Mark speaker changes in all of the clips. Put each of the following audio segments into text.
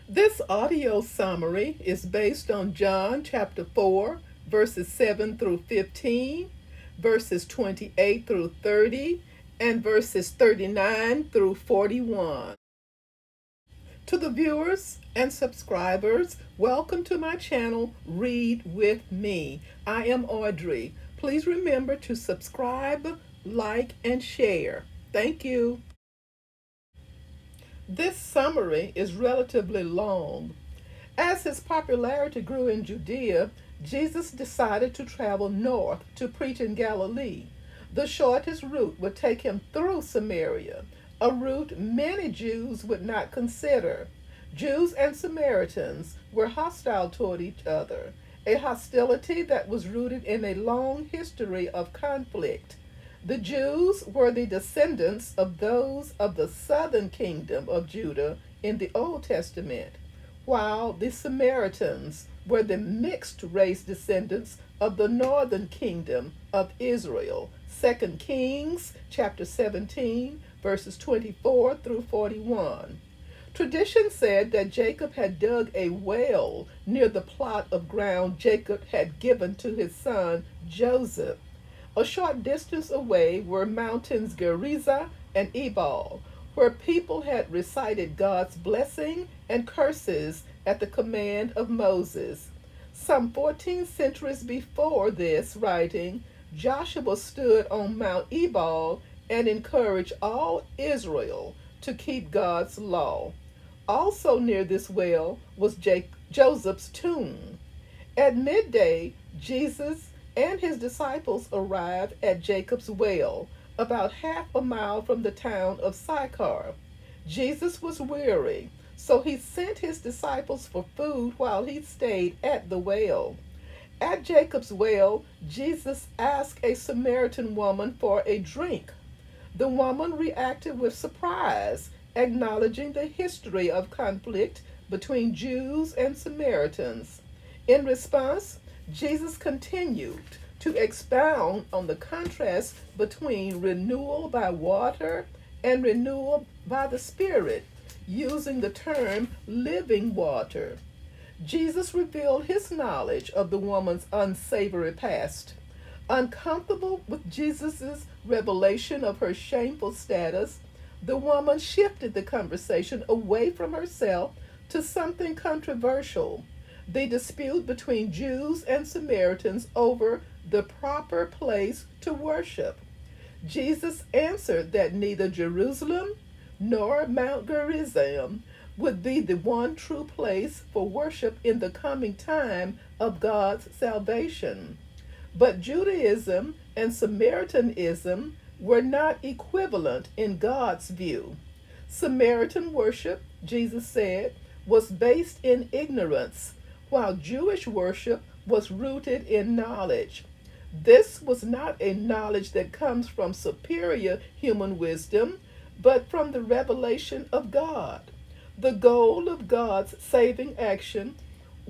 Speaker 1: This audio summary is based on John chapter 4, verses 7 through 15, verses 28 through 30, and verses 39 through 41. To the viewers and subscribers, welcome to my channel, Read With Me. I am Audrey. Please remember to subscribe, like, and share. Thank you. This summary is relatively long. As his popularity grew in Judea, Jesus decided to travel north to preach in Galilee. The shortest route would take him through Samaria, a route many Jews would not consider. Jews and Samaritans were hostile toward each other, a hostility that was rooted in a long history of conflict. The Jews were the descendants of those of the southern kingdom of Judah in the Old Testament, while the Samaritans were the mixed race descendants of the northern kingdom of Israel. 2 Kings chapter 17 verses 24 through 41. Tradition said that Jacob had dug a well near the plot of ground Jacob had given to his son Joseph. A short distance away were mountains Gerizah and Ebal, where people had recited God's blessing and curses at the command of Moses. Some 14 centuries before this writing, Joshua stood on Mount Ebal and encouraged all Israel to keep God's law. Also near this well was Joseph's tomb. At midday, Jesus and his disciples arrived at Jacob's well, about half a mile from the town of Sychar. Jesus was weary, so he sent his disciples for food while he stayed at the well. At Jacob's well, Jesus asked a Samaritan woman for a drink. The woman reacted with surprise, acknowledging the history of conflict between Jews and Samaritans. In response, Jesus continued to expound on the contrast between renewal by water and renewal by the Spirit, using the term living water. Jesus revealed his knowledge of the woman's unsavory past. Uncomfortable with Jesus' revelation of her shameful status, the woman shifted the conversation away from herself to something controversial: the dispute between Jews and Samaritans over the proper place to worship. Jesus answered that neither Jerusalem nor Mount Gerizim would be the one true place for worship in the coming time of God's salvation. But Judaism and Samaritanism were not equivalent in God's view. Samaritan worship, Jesus said, was based in ignorance, while Jewish worship was rooted in knowledge. This was not a knowledge that comes from superior human wisdom, but from the revelation of God. The goal of God's saving action,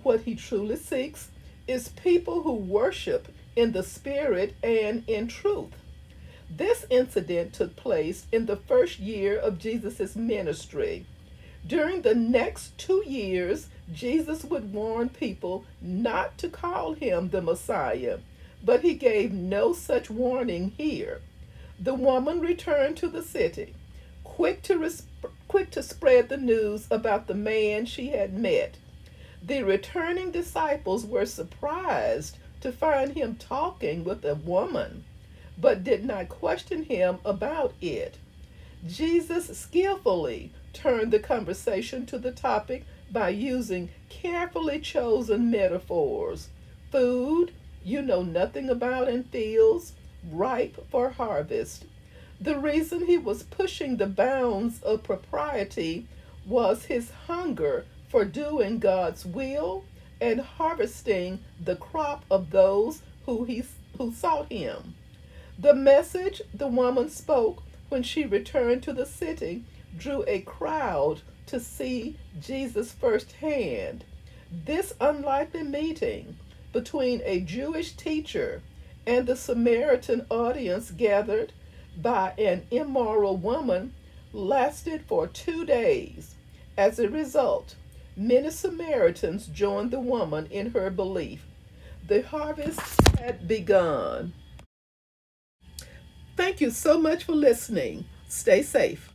Speaker 1: what he truly seeks, is people who worship in the Spirit and in truth. This incident took place in the first year of Jesus' ministry. During the next 2 years, Jesus would warn people not to call him the Messiah, but he gave no such warning here. The woman returned to the city, quick to spread the news about the man she had met. The returning disciples were surprised to find him talking with a woman, but did not question him about it. Jesus skillfully turned the conversation to the topic by using carefully chosen metaphors: food you know nothing about in fields ripe for harvest. The reason he was pushing the bounds of propriety was his hunger for doing God's will and harvesting the crop of those who sought him. The message the woman spoke when she returned to the city drew a crowd to see Jesus firsthand. This unlikely meeting between a Jewish teacher and the Samaritan audience gathered by an immoral woman lasted for 2 days. As a result, Many Samaritans joined the woman in her belief. The harvest had begun. Thank you so much for listening. Stay safe.